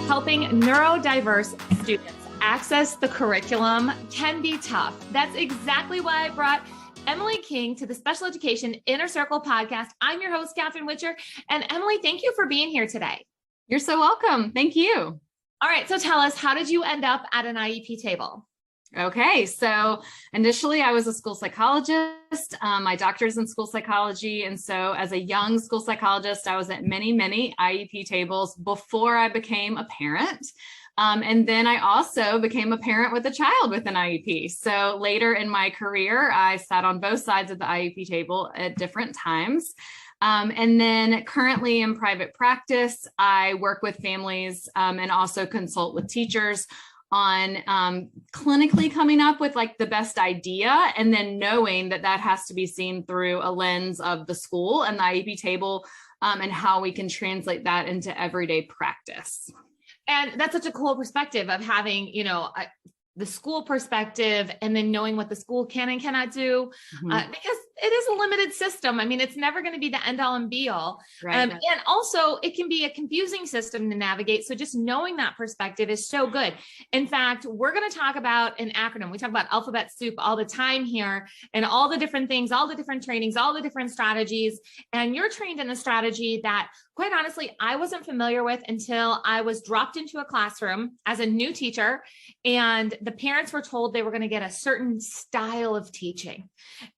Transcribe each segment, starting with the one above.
Helping neurodiverse students access the curriculum can be tough. That's exactly why I brought Emily King to the Special Education Inner Circle podcast. I'm your host, Catherine Witcher. And Emily, thank you for being here today. You're so welcome. Thank you. All right. So tell us, how did you end up at an IEP table? Okay. So initially I was a school psychologist. My doctor's in school psychology. And so as a young school psychologist, I was at many IEP tables before I became a parent. And then I also became a parent with a child with an IEP. So later in my career, I sat on both sides of the IEP table at different times. And then currently in private practice, I work with families and also consult with teachers on clinically coming up with like the best idea, and then knowing that that has to be seen through a lens of the school and the IEP table, and how we can translate that into everyday practice. And that's such a cool perspective of having, the school perspective and then knowing what the school can and cannot do, because it is a limited system. I mean, it's never going to be the end all and be all. Right. And also it can be a confusing system to navigate. So just knowing that perspective is so good. In fact, we're going to talk about an acronym. We talk about alphabet soup all the time here, and all the different things, all the different trainings, all the different strategies. And you're trained in a strategy that, quite honestly, I wasn't familiar with until I was dropped into a classroom as a new teacher, and the parents were told they were going to get a certain style of teaching.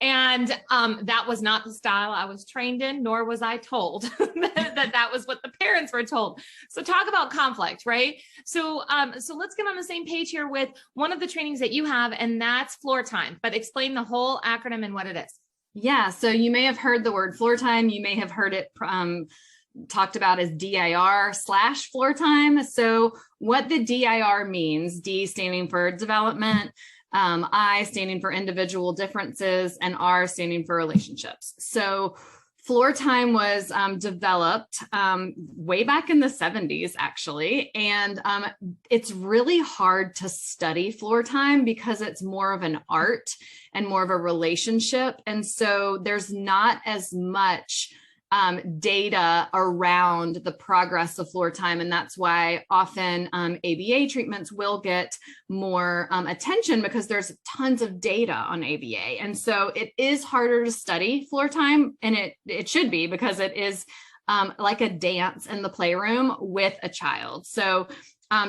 And that was not the style I was trained in, nor was I told that was what the parents were told. So talk about conflict, right? So let's get on the same page here with one of the trainings that you have, and that's floor time, but explain the whole acronym and what it is. Yeah. So you may have heard the word floor time. You may have heard it talked about as DIR/floor time. So what the DIR means, D standing for development, I standing for individual differences, and R standing for relationships. So floor time was developed way back in the 70s, actually. And it's really hard to study floor time because it's more of an art and more of a relationship. And so there's not as much data around the progress of floor time. And that's why often ABA treatments will get more attention, because there's tons of data on ABA. And so it is harder to study floor time, and it should be, because it is like a dance in the playroom with a child. So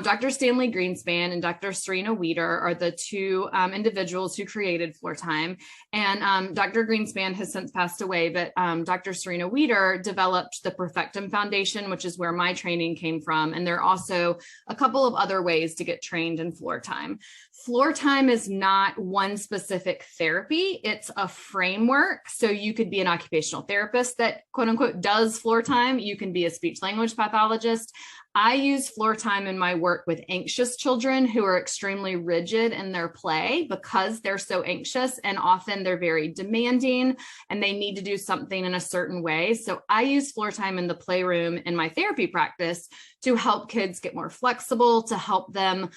Dr. Stanley Greenspan and Dr. Serena Wieder are the two individuals who created floor time. And Dr. Greenspan has since passed away, but Dr. Serena Wieder developed the Perfectum Foundation, which is where my training came from. And there are also a couple of other ways to get trained in floor time. Floor time is not one specific therapy. It's a framework. So you could be an occupational therapist that, quote unquote, does floor time. You can be a speech language pathologist. I use floor time in my work with anxious children who are extremely rigid in their play because they're so anxious, and often they're very demanding and they need to do something in a certain way. So I use floor time in the playroom in my therapy practice to help kids get more flexible, to help them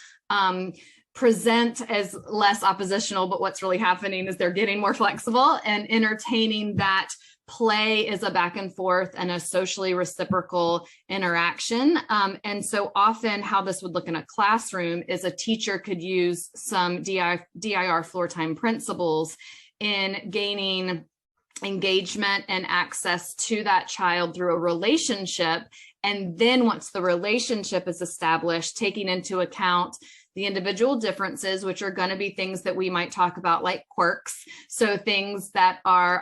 present as less oppositional, but what's really happening is they're getting more flexible and entertaining that play is a back and forth and a socially reciprocal interaction. And so often how this would look in a classroom is a teacher could use some DIR floor time principles in gaining engagement and access to that child through a relationship. And then once the relationship is established, taking into account the individual differences, which are going to be things that we might talk about like quirks. So things that are,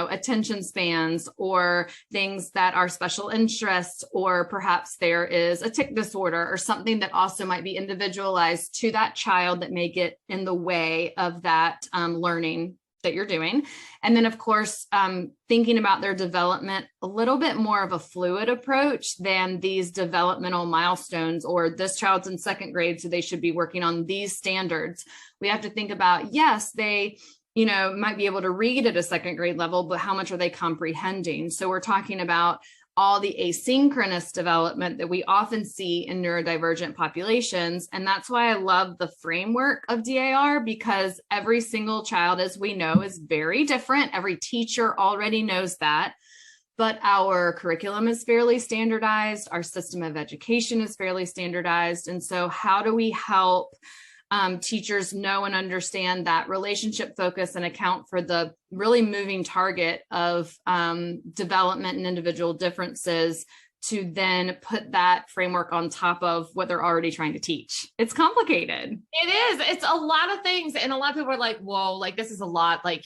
attention spans, or things that are special interests, or perhaps there is a tic disorder or something that also might be individualized to that child that may get in the way of that learning that you're doing. And then, of course, thinking about their development, a little bit more of a fluid approach than these developmental milestones, or this child's in second grade, so they should be working on these standards. We have to think about, yes, they might be able to read at a second grade level, but how much are they comprehending? So we're talking about all the asynchronous development that we often see in neurodivergent populations. And that's why I love the framework of DIR, because every single child, as we know, is very different. Every teacher already knows that. but our curriculum is fairly standardized. Our system of education is fairly standardized. And so how do we help teachers know and understand that relationship focus and account for the really moving target of development and individual differences, to then put that framework on top of what they're already trying to teach? It's complicated. It is. It's a lot of things. And a lot of people are like, whoa, like this is a lot. Like,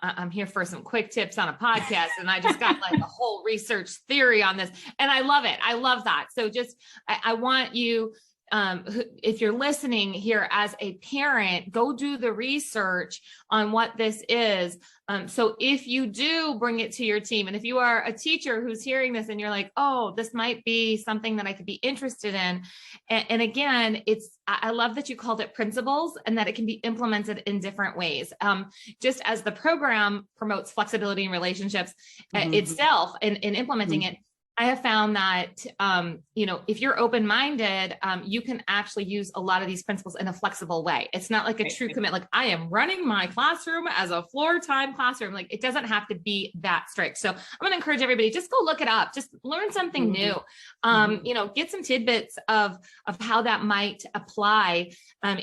I'm here for some quick tips on a podcast. And I just got like a whole research theory on this. And I love it. I love that. So just, I want you, if you're listening here as a parent, go do the research on what this is. So if you do bring it to your team, and if you are a teacher who's hearing this and you're like, oh, this might be something that I could be interested in. And again, I love that you called it principles and that it can be implemented in different ways. Just as the program promotes flexibility in relationships itself and in implementing it, I have found that, if you're open-minded, you can actually use a lot of these principles in a flexible way. It's not like a true commit, like I am running my classroom as a floor time classroom. Like it doesn't have to be that strict. So I'm going to encourage everybody, just go look it up, just learn something new, get some tidbits of how that might apply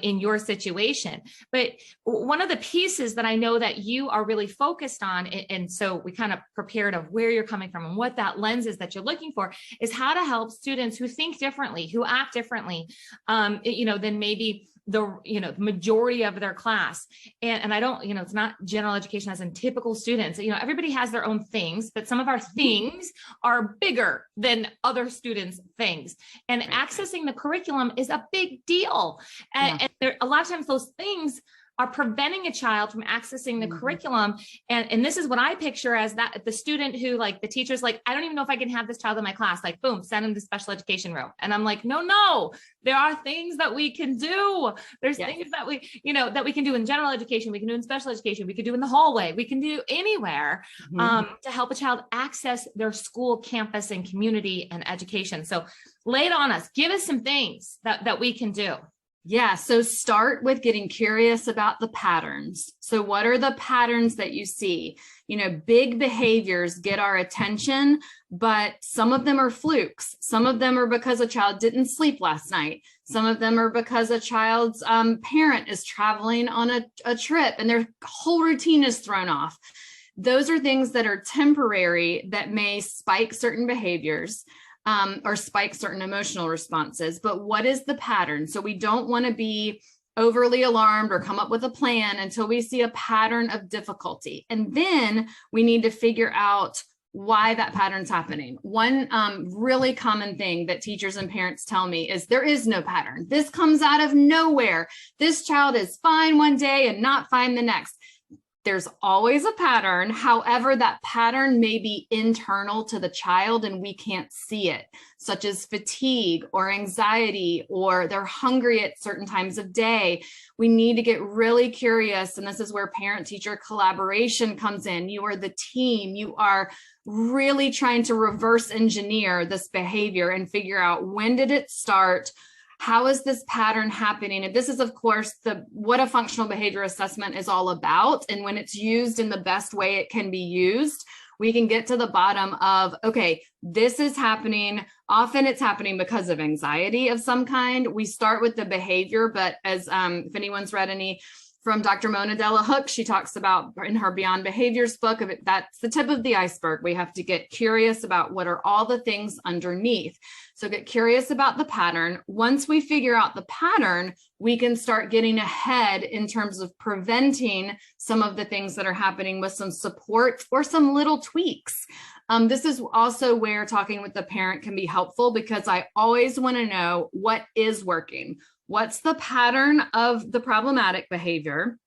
in your situation. But one of the pieces that I know that you are really focused on, and so we kind of prepared of where you're coming from and what that lens is that you're looking for, is how to help students who think differently, who act differently, than maybe the majority of their class. And I don't, it's not general education as in typical students. Everybody has their own things, but some of our things are bigger than other students' things. And accessing the curriculum is a big deal. And a lot of times those things are preventing a child from accessing the curriculum. And this is what I picture as that the student who, like, the teacher's like, I don't even know if I can have this child in my class, like, boom, send him to special education room. And I'm like, no, there are things that we can do. There's things that we can do in general education. We can do in special education. We can do in the hallway. We can do anywhere to help a child access their school, campus, and community and education. So lay it on us. Give us some things that we can do. Yeah. So start with getting curious about the patterns. So what are the patterns that you see? Big behaviors get our attention, but some of them are flukes. Some of them are because a child didn't sleep last night. Some of them are because a child's parent is traveling on a trip and their whole routine is thrown off. Those are things that are temporary that may spike certain behaviors. Or spike certain emotional responses. But what is the pattern? So we don't want to be overly alarmed or come up with a plan until we see a pattern of difficulty. And then we need to figure out why that pattern's happening. One really common thing that teachers and parents tell me is there is no pattern. This comes out of nowhere. This child is fine one day and not fine the next. There's always a pattern. However, that pattern may be internal to the child and we can't see it, such as fatigue or anxiety, or they're hungry at certain times of day. We need to get really curious. And this is where parent-teacher collaboration comes in. You are the team. You are really trying to reverse engineer this behavior and figure out, when did it start? How is this pattern happening? And this is, of course, what a functional behavior assessment is all about. And when it's used in the best way it can be used, we can get to the bottom of, okay, this is happening. Often it's happening because of anxiety of some kind. We start with the behavior, but as if anyone's read any from Dr. Mona Delahook, she talks about in her Beyond Behaviors book of it, that's the tip of the iceberg. We have to get curious about what are all the things underneath. So get curious about the pattern. Once we figure out the pattern, we can start getting ahead in terms of preventing some of the things that are happening with some support or some little tweaks. This is also where talking with the parent can be helpful, because I always want to know what is working. What's the pattern of the problematic behavior?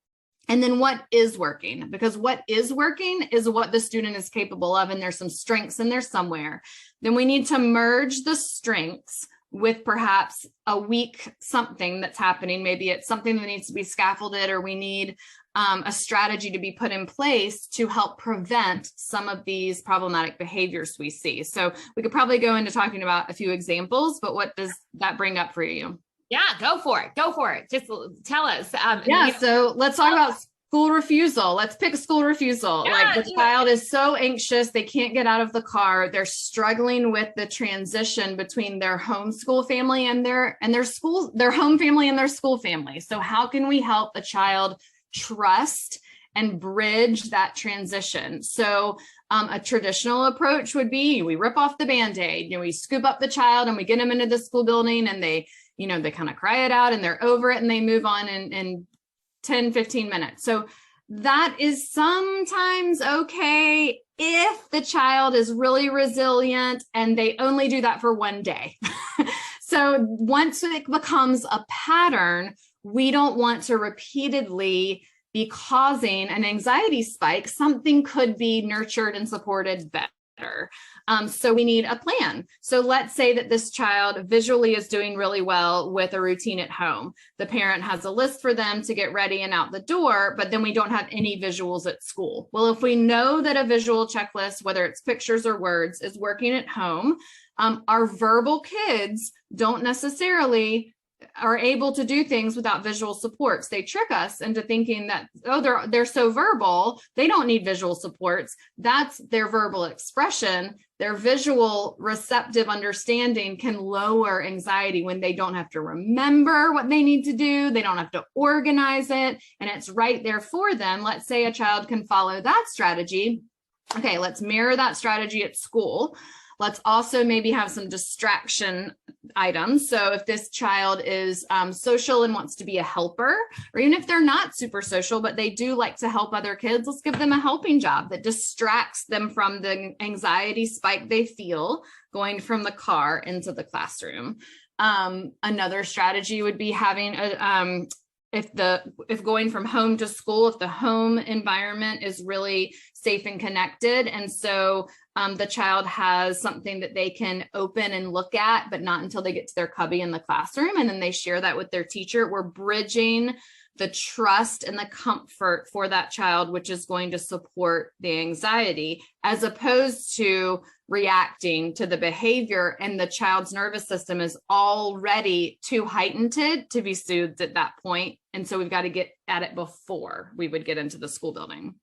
And then what is working? Because what is working is what the student is capable of, and there's some strengths in there somewhere. Then we need to merge the strengths with perhaps a weak something that's happening. Maybe it's something that needs to be scaffolded, or we need a strategy to be put in place to help prevent some of these problematic behaviors we see. So we could probably go into talking about a few examples, but what does that bring up for you? Yeah, go for it. Go for it. Just tell us. So let's talk about School refusal. Let's pick school refusal. Yeah, like the child is so anxious, they can't get out of the car. They're struggling with the transition between their homeschool family and their school, their home family and their school family. So how can we help a child trust and bridge that transition? So a traditional approach would be we rip off the Band-Aid, we scoop up the child and we get them into the school building and they kind of cry it out and they're over it and they move on in 10, 15 minutes. So that is sometimes okay if the child is really resilient and they only do that for one day. So once it becomes a pattern, we don't want to repeatedly be causing an anxiety spike. Something could be nurtured and supported better. So we need a plan. So let's say that this child visually is doing really well with a routine at home. The parent has a list for them to get ready and out the door, but then we don't have any visuals at school. Well, if we know that a visual checklist, whether it's pictures or words, is working at home, our verbal kids don't necessarily are able to do things without visual supports. They trick us into thinking that, oh, they're so verbal, they don't need visual supports. That's their verbal expression. Their visual receptive understanding can lower anxiety when they don't have to remember what they need to do. They don't have to organize it, and it's right there for them. Let's say a child can follow that strategy. Okay, let's mirror that strategy at school. Let's also maybe have some distraction items. So if this child is social and wants to be a helper, or even if they're not super social, but they do like to help other kids, let's give them a helping job that distracts them from the anxiety spike they feel going from the car into the classroom. Another strategy would be having if going from home to school, if the home environment is really safe and connected, and so the child has something that they can open and look at, but not until they get to their cubby in the classroom, and then they share that with their teacher. We're bridging the trust and the comfort for that child, which is going to support the anxiety, as opposed to reacting to the behavior, and the child's nervous system is already too heightened to be soothed at that point. And so we've got to get at it before we would get into the school building.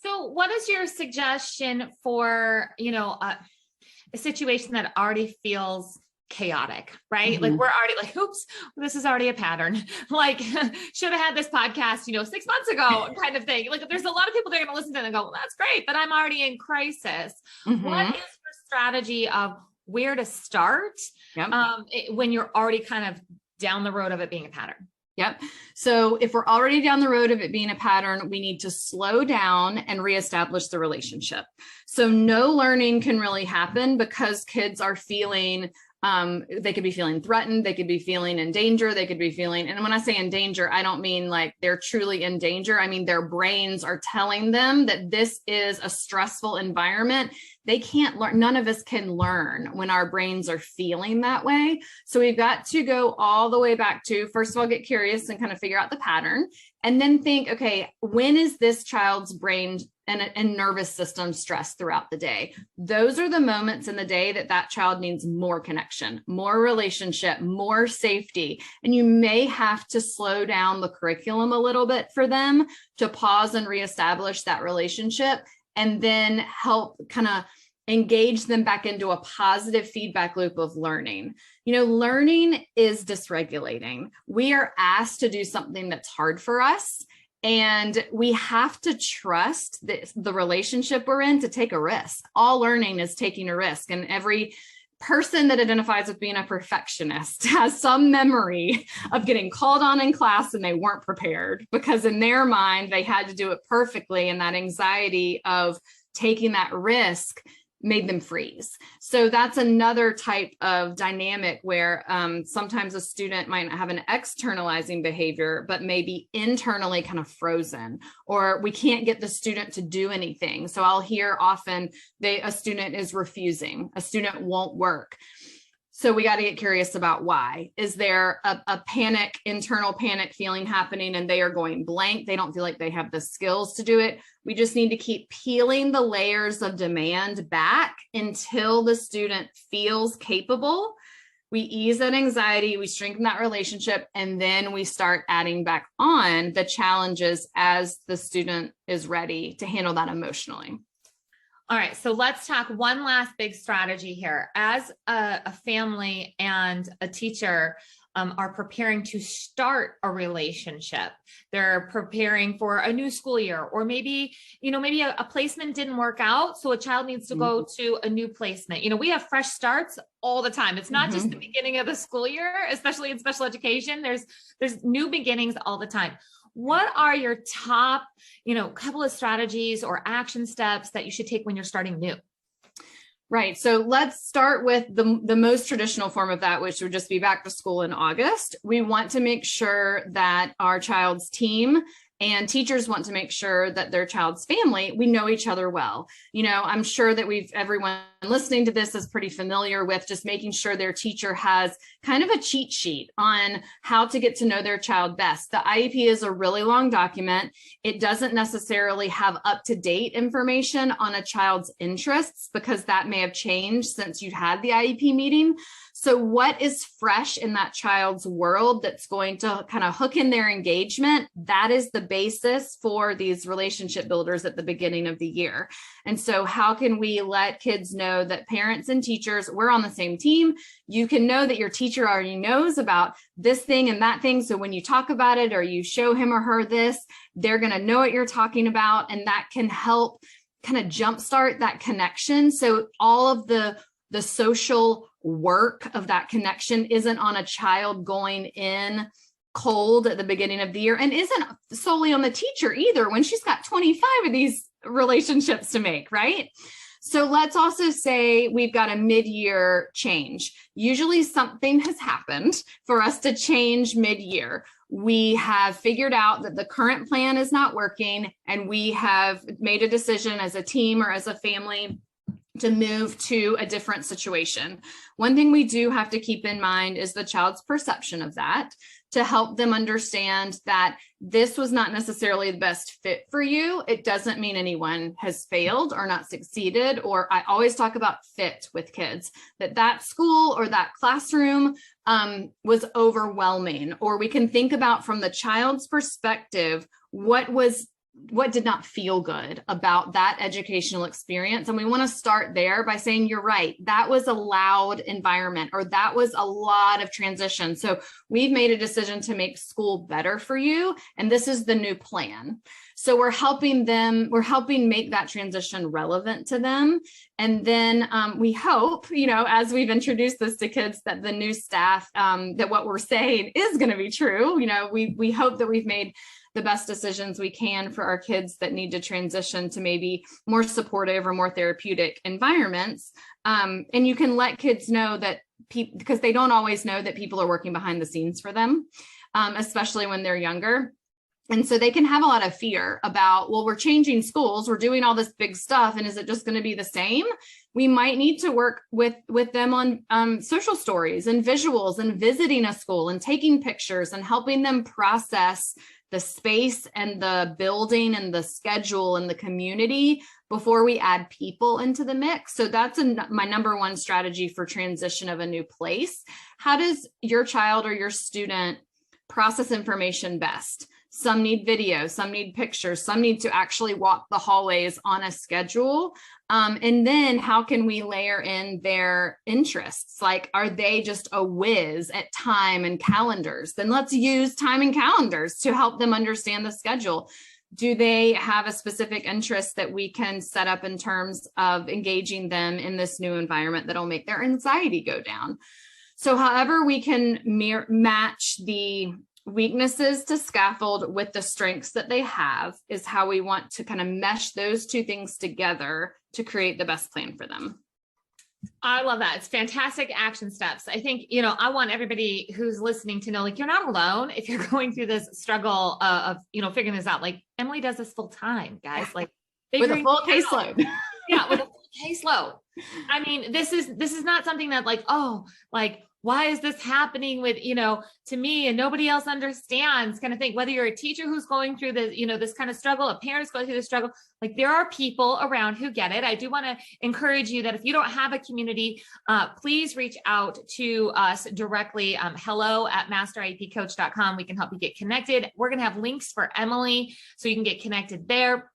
So what is your suggestion for, a situation that already feels chaotic, right? Mm-hmm. Like we're already like, oops, this is already a pattern. Like should have had this podcast, 6 months ago kind of thing. Like there's a lot of people that are going to listen to it and go, well, that's great, but I'm already in crisis. Mm-hmm. What is your strategy of where to start when you're already kind of down the road of it being a pattern? Yep. So if we're already down the road of it being a pattern, we need to slow down and reestablish the relationship. So no learning can really happen because kids are feeling they could be feeling threatened. They could be feeling in danger. They could be feeling, and when I say in danger, I don't mean like they're truly in danger. I mean, their brains are telling them that this is a stressful environment. They can't learn. None of us can learn when our brains are feeling that way. So we've got to go all the way back to, first of all, get curious and kind of figure out the pattern, and then think, okay, when is this child's brain and nervous system stress throughout the day? Those are the moments in the day that child needs more connection, more relationship, more safety. And you may have to slow down the curriculum a little bit for them to pause and reestablish that relationship, and then help kind of engage them back into a positive feedback loop of learning. Learning is dysregulating. We are asked to do something that's hard for us, and we have to trust the relationship we're in to take a risk. All learning is taking a risk. And every person that identifies with being a perfectionist has some memory of getting called on in class and they weren't prepared, because in their mind, they had to do it perfectly. And that anxiety of taking that risk made them freeze. So that's another type of dynamic where sometimes a student might have an externalizing behavior, but maybe internally kind of frozen, or we can't get the student to do anything. So I'll hear often a student is refusing, a student won't work. So we got to get curious about why. Is there a internal panic feeling happening, and they are going blank? They don't feel like they have the skills to do it. We just need to keep peeling the layers of demand back until the student feels capable We ease that anxiety, we strengthen that relationship, and then we start adding back on the challenges as the student is ready to handle that emotionally. All right, so let's talk one last big strategy here. As a family and a teacher are preparing to start a relationship, they're preparing for a new school year, or maybe, maybe a placement didn't work out, so a child needs to go to a new placement. We have fresh starts all the time. It's not just the beginning of the school year, especially in special education. There's new beginnings all the time. What are your top, couple of strategies or action steps that you should take when you're starting new? Right. So let's start with the most traditional form of that, which would just be back to school in August. We want to make sure that our child's team and teachers want to make sure that their child's family, we know each other well. I'm sure that everyone listening to this is pretty familiar with just making sure their teacher has kind of a cheat sheet on how to get to know their child best. The IEP is a really long document. It doesn't necessarily have up-to-date information on a child's interests, because that may have changed since you had the IEP meeting. So what is fresh in that child's world that's going to kind of hook in their engagement? That is the basis for these relationship builders at the beginning of the year. And so how can we let kids know that parents and teachers, we're on the same team? You can know that your teacher already knows about this thing and that thing. So when you talk about it or you show him or her this, they're going to know what you're talking about. And that can help kind of jumpstart that connection. So all of the social work of that connection isn't on a child going in cold at the beginning of the year, and isn't solely on the teacher either when she's got 25 of these relationships to make, right? So let's also say we've got a mid-year change. Usually something has happened for us to change mid-year. We have figured out that the current plan is not working, and we have made a decision as a team or as a family to move to a different situation. One thing we do have to keep in mind is the child's perception of that, to help them understand that this was not necessarily the best fit for you. It doesn't mean anyone has failed or not succeeded. Or I always talk about fit with kids, that school or that classroom was overwhelming. Or we can think about from the child's perspective, what did not feel good about that educational experience. And we want to start there by saying, you're right, that was a loud environment, or that was a lot of transition. So we've made a decision to make school better for you, and this is the new plan. So we're helping make that transition relevant to them. And then we hope, as we've introduced this to kids, that the new staff, that what we're saying is going to be true. We hope that we've made the best decisions we can for our kids that need to transition to maybe more supportive or more therapeutic environments. And you can let kids know that because they don't always know that people are working behind the scenes for them, especially when they're younger. And so they can have a lot of fear about, well, we're changing schools, we're doing all this big stuff, and is it just going to be the same? We might need to work with them on social stories and visuals and visiting a school and taking pictures and helping them process the space and the building and the schedule and the community before we add people into the mix. So that's my number one strategy for transition of a new place. How does your child or your student process information best? Some need video, some need pictures, some need to actually walk the hallways on a schedule. And then how can we layer in their interests? Like, are they just a whiz at time and calendars? Then let's use time and calendars to help them understand the schedule. Do they have a specific interest that we can set up in terms of engaging them in this new environment that'll make their anxiety go down? So however we can match the weaknesses to scaffold with the strengths that they have is how we want to kind of mesh those two things together to create the best plan for them. I love that. It's fantastic action steps. I think, I want everybody who's listening to know, like, you're not alone if you're going through this struggle of figuring this out. Like, Emily does this full time, guys, like with a full caseload. Yeah. With a full caseload. I mean, this is not something that why is this happening with, to me and nobody else understands kind of thing, whether you're a teacher who's going through the, this kind of struggle, a parent is going through the struggle, like there are people around who get it. I do want to encourage you that if you don't have a community, please reach out to us directly. hello@masteriepcoach.com. We can help you get connected. We're going to have links for Emily so you can get connected there.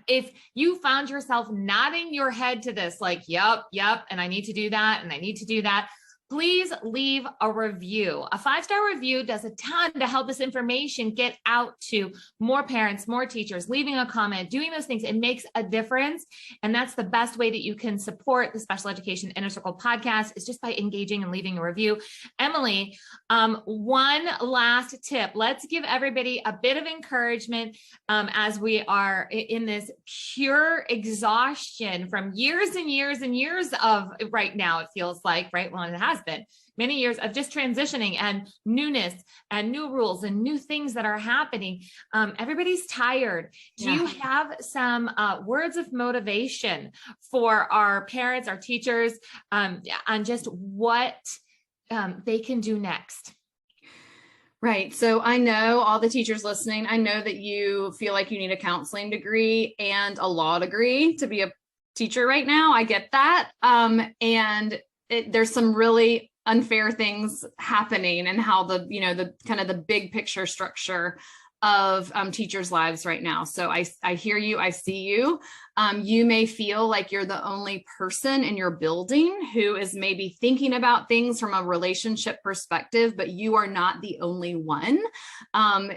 If you found yourself nodding your head to this, like, yep, and I need to do that, and I need to do that, please leave a review. A 5-star review does a ton to help this information get out to more parents, more teachers. Leaving a comment, doing those things, it makes a difference. And that's the best way that you can support the Special Education Inner Circle podcast, is just by engaging and leaving a review. Emily, one last tip. Let's give everybody a bit of encouragement as we are in this pure exhaustion from years and years and years of, right now it feels like, right? Well, it has been many years of just transitioning and newness and new rules and new things that are happening. Everybody's tired. Do you have some words of motivation for our parents, our teachers, on just what they can do next? Right. So I know all the teachers listening, I know that you feel like you need a counseling degree and a law degree to be a teacher right now. I get that. There's some really unfair things happening, and how the kind of the big picture structure of teachers' lives right now. So I hear you, I see you. You may feel like you're the only person in your building who is maybe thinking about things from a relationship perspective, but you are not the only one.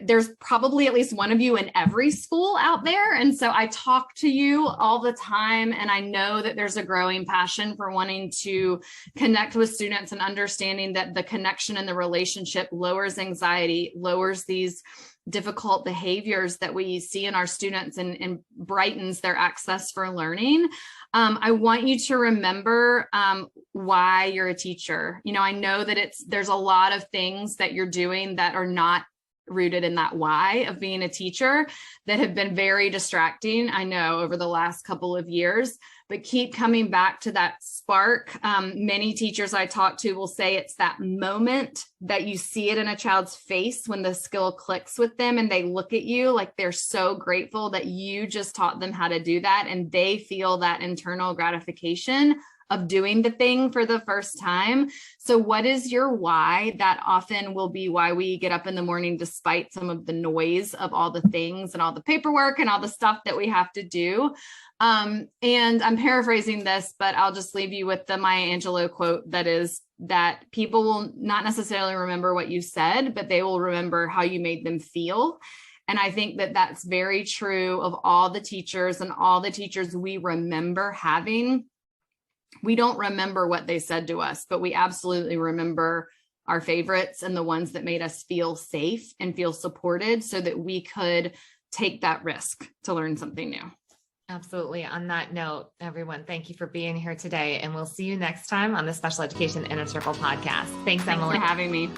There's probably at least one of you in every school out there. And so I talk to you all the time, and I know that there's a growing passion for wanting to connect with students and understanding that the connection and the relationship lowers anxiety, lowers these difficult behaviors that we see in our students, and brightens their access for learning. I want you to remember why you're a teacher. I know that there's a lot of things that you're doing that are not rooted in that why of being a teacher that have been very distracting, I know, over the last couple of years, but keep coming back to that spark. Many teachers I talk to will say it's that moment that you see it in a child's face when the skill clicks with them and they look at you like they're so grateful that you just taught them how to do that, and they feel that internal gratification of doing the thing for the first time. So what is your why? That often will be why we get up in the morning, despite some of the noise of all the things and all the paperwork and all the stuff that we have to do. And I'm paraphrasing this, but I'll just leave you with the Maya Angelou quote, that is that people will not necessarily remember what you said, but they will remember how you made them feel. And I think that that's very true of all the teachers, and all the teachers we remember having. We don't remember what they said to us, but we absolutely remember our favorites and the ones that made us feel safe and feel supported, so that we could take that risk to learn something new. Absolutely. On that note, everyone, thank you for being here today, and we'll see you next time on the Special Education Inner Circle podcast. Thanks, Emily, for having me.